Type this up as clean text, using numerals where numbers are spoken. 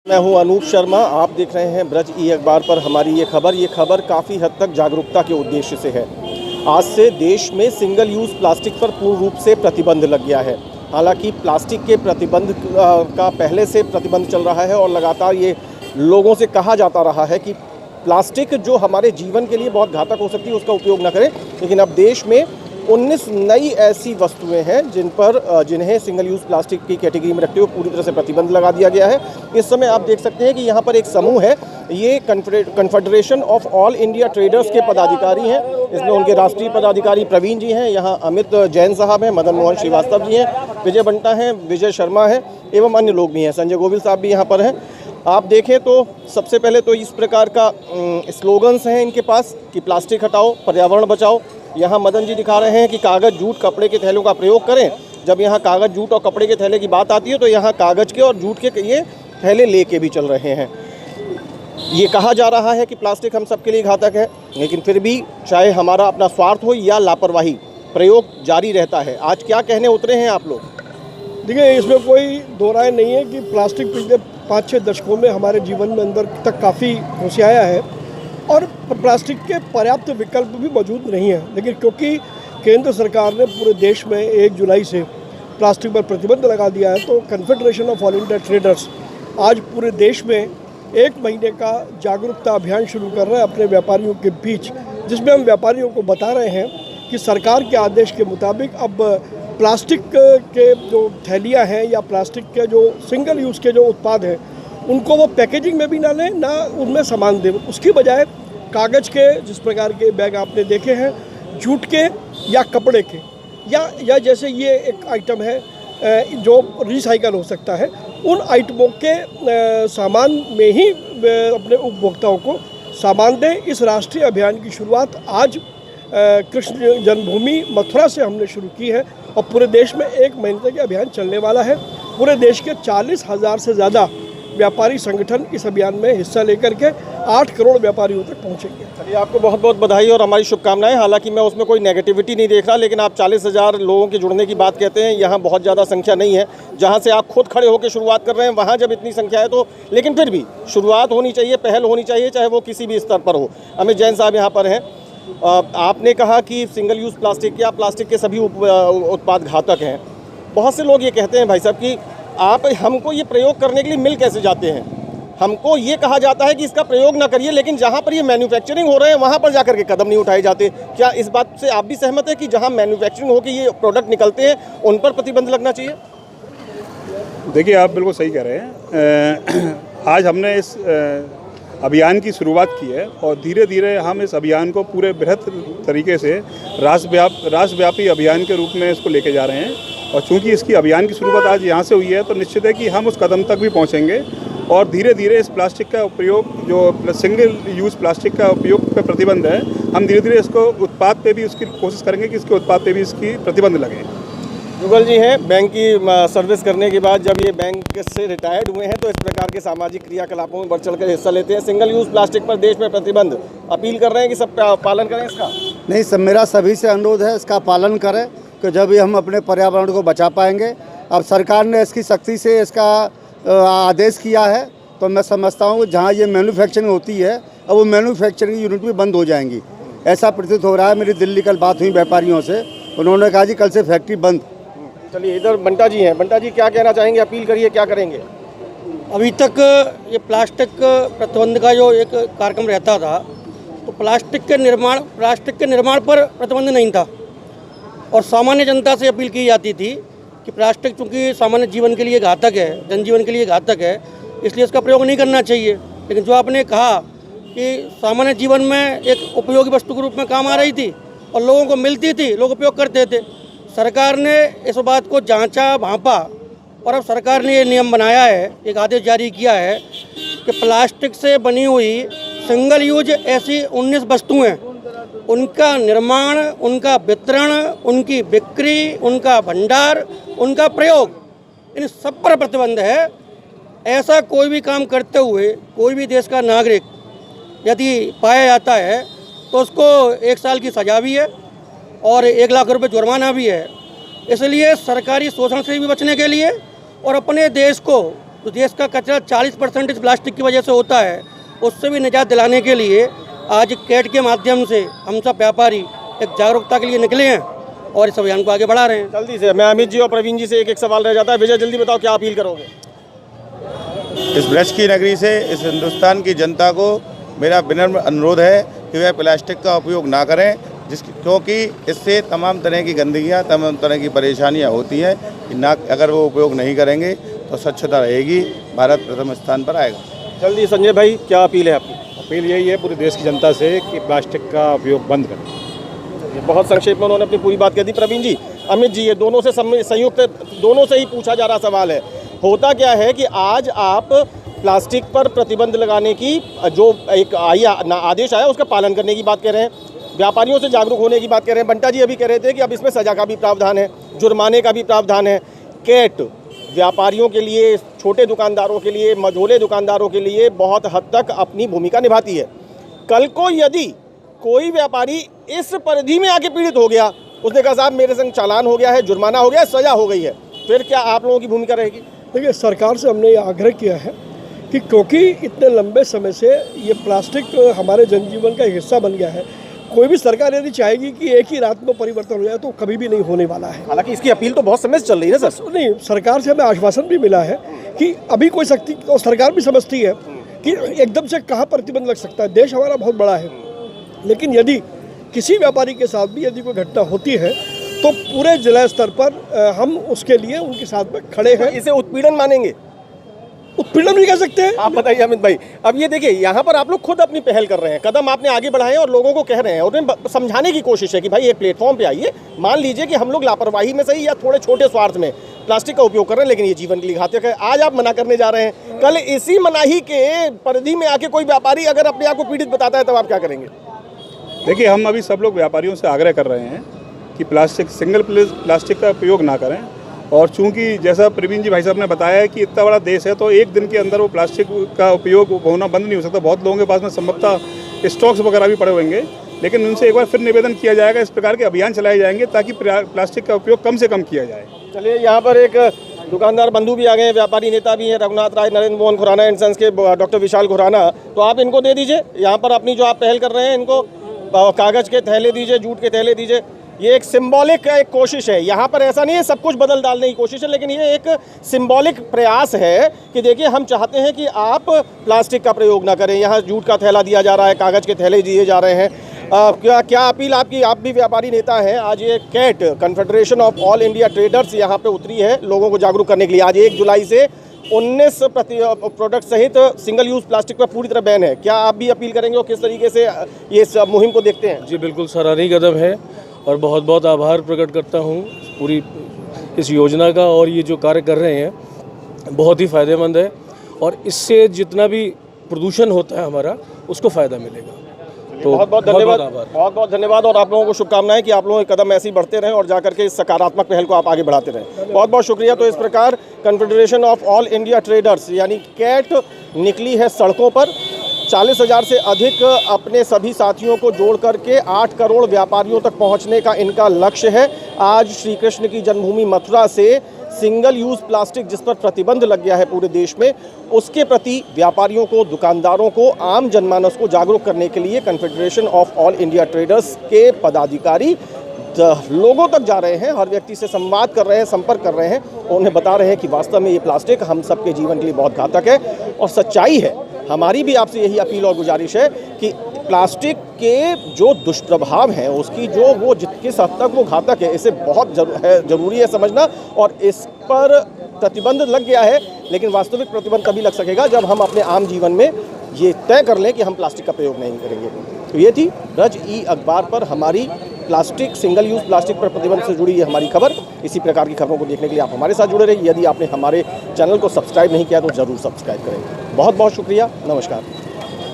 मैं हूं अनूप शर्मा। आप देख रहे हैं ब्रज ई अखबार पर हमारी ये खबर काफ़ी हद तक जागरूकता के उद्देश्य से है। आज से देश में सिंगल यूज़ प्लास्टिक पर पूर्ण रूप से प्रतिबंध लग गया है। हालांकि प्लास्टिक के प्रतिबंध का पहले से प्रतिबंध चल रहा है और लगातार ये लोगों से कहा जाता रहा है कि प्लास्टिक जो हमारे जीवन के लिए बहुत घातक हो सकती है उसका उपयोग न करें। लेकिन अब देश में 19 नई ऐसी वस्तुएं हैं जिन्हें सिंगल यूज़ प्लास्टिक की कैटेगरी में रखते हुए पूरी तरह से प्रतिबंध लगा दिया गया है। इस समय आप देख सकते हैं कि यहाँ पर एक समूह है, ये confederation of all India traders के पदाधिकारी हैं। इसमें उनके राष्ट्रीय पदाधिकारी प्रवीण जी हैं, यहाँ अमित जैन साहब हैं, मदन मोहन श्रीवास्तव जी हैं, विजय बंटा हैं, विजय शर्मा हैं एवं अन्य लोग भी हैं, संजय गोविल साहब भी यहाँ पर हैं। आप देखें तो सबसे पहले तो इस प्रकार का स्लोगन्स हैं इनके पास कि प्लास्टिक हटाओ, पर्यावरण बचाओ। यहाँ मदन जी दिखा रहे हैं कि कागज़, जूट, कपड़े के थैलों का प्रयोग करें। जब यहाँ कागज़, जूट और कपड़े के थैले की बात आती है तो यहाँ कागज़ के और जूट के ये थैले लेके भी चल रहे हैं। ये कहा जा रहा है कि प्लास्टिक हम सबके लिए घातक है, लेकिन फिर भी चाहे हमारा अपना स्वार्थ हो या लापरवाही, प्रयोग जारी रहता है। आज क्या कहने उतरे हैं आप लोग? देखिए, इसमें कोई दो राय नहीं है कि प्लास्टिक पिछले 5-6 दशकों में हमारे जीवन में अंदर तक काफ़ी घुस आया है और प्लास्टिक के पर्याप्त विकल्प भी मौजूद नहीं है। लेकिन क्योंकि केंद्र सरकार ने पूरे देश में 1 जुलाई से प्लास्टिक पर प्रतिबंध लगा दिया है, तो confederation of all India traders आज पूरे देश में 1 महीने का जागरूकता अभियान शुरू कर रहे हैं अपने व्यापारियों के बीच, जिसमें हम व्यापारियों को बता रहे हैं कि सरकार के आदेश के मुताबिक अब प्लास्टिक के जो थैलियाँ हैं या प्लास्टिक के जो सिंगल यूज़ के जो उत्पाद हैं उनको वो पैकेजिंग में भी ना लें, ना उनमें सामान दें। उसकी बजाय कागज़ के जिस प्रकार के बैग आपने देखे हैं, जूट के या कपड़े के या जैसे ये एक आइटम है जो रिसाइकल हो सकता है, उन आइटमों के सामान में ही अपने उपभोक्ताओं को सामान दें। इस राष्ट्रीय अभियान की शुरुआत आज कृष्ण जन्मभूमि मथुरा से हमने शुरू की है और पूरे देश में 1 महीने तक अभियान चलने वाला है। पूरे देश के 40,000 से ज़्यादा व्यापारी संगठन इस अभियान में हिस्सा लेकर के 8 करोड़ व्यापारियों तक पहुंचेंगे। चलिए, आपको बहुत बहुत बधाई और हमारी शुभकामनाएं। हालांकि मैं उसमें कोई नेगेटिविटी नहीं देख रहा, लेकिन आप 40,000 लोगों के जुड़ने की बात कहते हैं, यहाँ बहुत ज़्यादा संख्या नहीं है। जहाँ से आप खुद खड़े होकर शुरुआत कर रहे हैं वहाँ जब इतनी संख्या है तो, लेकिन फिर भी शुरुआत होनी चाहिए, पहल होनी चाहिए, चाहे वो किसी भी स्तर पर हो। अमित जैन साहब यहाँ पर हैं। आपने कहा कि सिंगल यूज़ प्लास्टिक या प्लास्टिक के सभी उत्पाद घातक हैं। बहुत से लोग ये कहते हैं भाई साहब कि आप हमको ये प्रयोग करने के लिए मिल कैसे जाते हैं? हमको ये कहा जाता है कि इसका प्रयोग ना करिए, लेकिन जहाँ पर ये मैन्युफैक्चरिंग हो रहे हैं वहाँ पर जाकर के कदम नहीं उठाए जाते। क्या इस बात से आप भी सहमत हैं कि जहाँ मैन्युफैक्चरिंग होकर ये प्रोडक्ट निकलते हैं उन पर प्रतिबंध लगना चाहिए? देखिए, आप बिल्कुल सही कह रहे हैं। आज हमने इस अभियान की शुरुआत की है और धीरे धीरे हम इस अभियान को पूरे बृहत तरीके से राष्ट्रव्यापी अभियान के रूप में इसको लेके जा रहे हैं। और चूंकि इसकी अभियान की शुरुआत आज यहाँ से हुई है तो निश्चित है कि हम उस कदम तक भी पहुँचेंगे और धीरे धीरे इस प्लास्टिक का उपयोग, जो सिंगल यूज़ प्लास्टिक का उपयोग पर प्रतिबंध है, हम धीरे धीरे इसको उत्पाद पे भी उसकी कोशिश करेंगे कि इसके उत्पाद पे भी इसकी प्रतिबंध लगे। जुगल जी हैं, बैंक की सर्विस करने के बाद जब ये बैंक से रिटायर्ड हुए हैं तो इस प्रकार के सामाजिक क्रियाकलापों में बढ़ चढ़ कर हिस्सा लेते हैं। सिंगल यूज़ प्लास्टिक पर देश में प्रतिबंध, अपील कर रहे हैं कि सब पालन करें इसका? नहीं, सब मेरा सभी से अनुरोध है इसका पालन करें, कि जब भी हम अपने पर्यावरण को बचा पाएंगे। अब सरकार ने इसकी सख्ती से इसका आदेश किया है तो मैं समझता हूँ जहाँ ये मैन्युफैक्चरिंग होती है अब वो मैन्युफैक्चरिंग यूनिट भी बंद हो जाएंगी, ऐसा प्रतीत हो रहा है। मेरी दिल्ली कल बात हुई व्यापारियों से, उन्होंने कहा जी कल से फैक्ट्री बंद। चलिए, इधर बंटा जी हैं। बंटा जी, क्या कहना चाहेंगे? अपील करिए, क्या करेंगे? अभी तक ये प्लास्टिक प्रतिबंध का जो एक कार्यक्रम रहता था तो प्लास्टिक के निर्माण पर प्रतिबंध नहीं था और सामान्य जनता से अपील की जाती थी कि प्लास्टिक चूँकि सामान्य जीवन के लिए घातक है, जनजीवन के लिए घातक है, इसलिए इसका प्रयोग नहीं करना चाहिए। लेकिन जो आपने कहा कि सामान्य जीवन में एक उपयोगी वस्तु के रूप में काम आ रही थी और लोगों को मिलती थी, लोग उपयोग करते थे, सरकार ने इस बात को जांचा भांपा और अब सरकार ने ये नियम बनाया है, एक आदेश जारी किया है कि प्लास्टिक से बनी हुई सिंगल यूज ऐसी 19 वस्तुएं, उनका निर्माण, उनका वितरण, उनकी बिक्री, उनका भंडार, उनका प्रयोग, इन सब पर प्रतिबंध है। ऐसा कोई भी काम करते हुए कोई भी देश का नागरिक यदि पाया जाता है तो उसको 1 साल की सज़ा भी है और 1 लाख रुपए जुर्माना भी है। इसलिए सरकारी शोषण से भी बचने के लिए और अपने देश को तो देश का कचरा 40% इस प्लास्टिक की वजह से होता है। उससे भी निजात दिलाने के लिए आज कैट के माध्यम से हम सब व्यापारी एक जागरूकता के लिए निकले हैं और इस अभियान को आगे बढ़ा रहे हैं। जल्दी से मैं अमित जी और प्रवीण जी से एक सवाल रह जाता है। विजय, जल्दी बताओ क्या अपील करोगे? इस ब्रज की नगरी से इस हिंदुस्तान की जनता को मेरा विनम्र अनुरोध है कि वह प्लास्टिक का उपयोग ना करें, क्योंकि इससे तमाम तरह की गंदगियाँ, तमाम तरह की परेशानियाँ होती हैं कि ना अगर वो उपयोग नहीं करेंगे तो स्वच्छता रहेगी, भारत प्रथम स्थान पर आएगा। जल्दी संजय भाई, क्या अपील है आपकी? अपील यही है पूरे देश की जनता से कि प्लास्टिक का उपयोग बंद करें। बहुत संक्षेप में उन्होंने अपनी पूरी बात कह दी। प्रवीण जी, अमित जी, ये दोनों से संयुक्त दोनों से ही पूछा जा रहा सवाल है। होता क्या है कि आज आप प्लास्टिक पर प्रतिबंध लगाने की जो एक आदेश आया उसका पालन करने की बात कह रहे हैं, व्यापारियों से जागरूक होने की बात कह रहे हैं। बंटा जी अभी कह रहे थे कि अब इसमें सजा का भी प्रावधान है, जुर्माने का भी प्रावधान है। कैट व्यापारियों के लिए, छोटे दुकानदारों के लिए, मझोले दुकानदारों के लिए बहुत हद तक अपनी भूमिका निभाती है। कल को यदि कोई व्यापारी इस परिधि में आके पीड़ित हो गया, उसने कहा साहब मेरे संग चालान हो गया है, जुर्माना हो गया है, सजा हो गई है, फिर क्या आप लोगों की भूमिका रहेगी? देखिए, सरकार से हमने ये आग्रह किया है कि क्योंकि इतने लंबे समय से ये प्लास्टिक हमारे जनजीवन का एक हिस्सा बन गया है, कोई भी सरकार यदि चाहेगी कि एक ही रात में परिवर्तन हो जाए तो कभी भी नहीं होने वाला है। हालांकि इसकी अपील तो बहुत समय से चल रही है ना सर। नहीं, सरकार से हमें आश्वासन भी मिला है कि अभी कोई शक्ति, और सरकार भी समझती है कि एकदम से कहाँ प्रतिबंध लग सकता है। देश हमारा बहुत बड़ा है, लेकिन यदि किसी व्यापारी के साथ भी यदि कोई घटना होती है तो पूरे जिला स्तर पर हम उसके लिए उनके साथ में खड़े हैं। इसे उत्पीड़न मानेंगे? उत्पीड़न भी कह सकते हैं। आप बताइए अमित भाई। अब ये देखिए, यहाँ पर आप लोग खुद अपनी पहल कर रहे हैं, कदम आपने आगे बढ़ाए हैं और लोगों को कह रहे हैं और उन्हें समझाने की कोशिश है कि भाई एक प्लेटफॉर्म पे आइए। मान लीजिए कि हम लोग लापरवाही में सही या थोड़े छोटे स्वार्थ में प्लास्टिक का उपयोग कर रहे हैं, लेकिन ये जीवन के लिए घातक है। आज आप मना करने जा रहे हैं, कल इसी मनाही के परिधि में आके कोई व्यापारी अगर अपने आप को पीड़ित बताता है तब आप क्या करेंगे? देखिए, हम अभी सब लोग व्यापारियों से आग्रह कर रहे हैं कि सिंगल प्लास्टिक का उपयोग ना करें। और चूंकि जैसा प्रवीण जी भाई साहब ने बताया है कि इतना बड़ा देश है तो एक दिन के अंदर वो प्लास्टिक का उपयोग होना बंद नहीं हो सकता। बहुत लोगों के पास में संभवतः स्टॉक्स वगैरह भी पड़े होंगे, लेकिन उनसे एक बार फिर निवेदन किया जाएगा, इस प्रकार के अभियान चलाए जाएंगे ताकि प्लास्टिक का उपयोग कम से कम किया जाए। चलिए, यहाँ पर एक दुकानदार बंधु भी आ गए हैं, व्यापारी नेता भी हैं, रघुनाथ राय, नरेंद्र मोहन खुराना एंड सन्स के डॉक्टर विशाल खुराना। तो आप इनको दे दीजिए यहाँ पर अपनी जो आप पहल कर रहे हैं, इनको कागज़ के थैले दीजिए, जूट के थैले दीजिए। ये एक सिंबॉलिक एक कोशिश है। यहाँ पर ऐसा नहीं है सब कुछ बदल डालने की कोशिश है, लेकिन ये एक सिंबॉलिक प्रयास है कि देखिए हम चाहते हैं कि आप प्लास्टिक का प्रयोग ना करें। यहाँ जूट का थैला दिया जा रहा है, कागज़ के थैले दिए जा रहे हैं। क्या अपील आपकी? आप भी व्यापारी नेता हैं। आज ये CAT, confederation of all India traders, यहाँ पे उतरी है लोगों को जागरूक करने के लिए। आज 1 जुलाई से 19 प्रोडक्ट सहित सिंगल यूज़ प्लास्टिक पर पूरी तरह बैन है। क्या आप भी अपील करेंगे और किस तरीके से ये मुहिम को देखते हैं? जी बिल्कुल, सराहनीय कदम है और बहुत बहुत आभार प्रकट करता हूँ पूरी इस योजना का। और ये जो कार्य कर रहे हैं बहुत ही फ़ायदेमंद है और इससे जितना भी प्रदूषण होता है हमारा, उसको फ़ायदा मिलेगा। तो बहुत बहुत धन्यवाद, बहुत बहुत धन्यवाद और आप लोगों को शुभकामनाएं कि आप लोगों के कदम ऐसे ही बढ़ते रहें और जाकर के इस सकारात्मक पहल को आप आगे बढ़ाते रहें। बहुत बहुत शुक्रिया। तो इस प्रकार confederation of all India traders यानी कैट निकली है सड़कों पर। 40,000 से अधिक अपने सभी साथियों को जोड़ करके 8 करोड़ व्यापारियों तक पहुंचने का इनका लक्ष्य है। आज श्री कृष्ण की जन्मभूमि मथुरा से सिंगल यूज़ प्लास्टिक जिस पर प्रतिबंध लग गया है पूरे देश में, उसके प्रति व्यापारियों को, दुकानदारों को, आम जनमानस को जागरूक करने के लिए confederation of all India traders के पदाधिकारी लोगों तक जा रहे हैं, हर व्यक्ति से संवाद कर रहे हैं, संपर्क कर रहे हैं। उन्हें बता रहे हैं कि वास्तव में ये प्लास्टिक हम सबके जीवन के लिए बहुत घातक है और सच्चाई है। हमारी भी आपसे यही अपील और गुजारिश है कि प्लास्टिक के जो दुष्प्रभाव हैं, उसकी जो वो किस हद तक वो घातक है, इसे बहुत ज़रूरी है समझना। और इस पर प्रतिबंध लग गया है, लेकिन वास्तविक प्रतिबंध तभी लग सकेगा जब हम अपने आम जीवन में ये तय कर लें कि हम प्लास्टिक का प्रयोग नहीं करेंगे। तो ये थी ब्रज ई अखबार पर हमारी प्लास्टिक, सिंगल यूज़ प्लास्टिक पर प्रतिबंध से जुड़ी ये हमारी खबर। इसी प्रकार की खबरों को देखने के लिए आप हमारे साथ जुड़े रहिए। यदि आपने हमारे चैनल को सब्सक्राइब नहीं किया तो ज़रूर सब्सक्राइब करें। बहुत बहुत शुक्रिया, नमस्कार।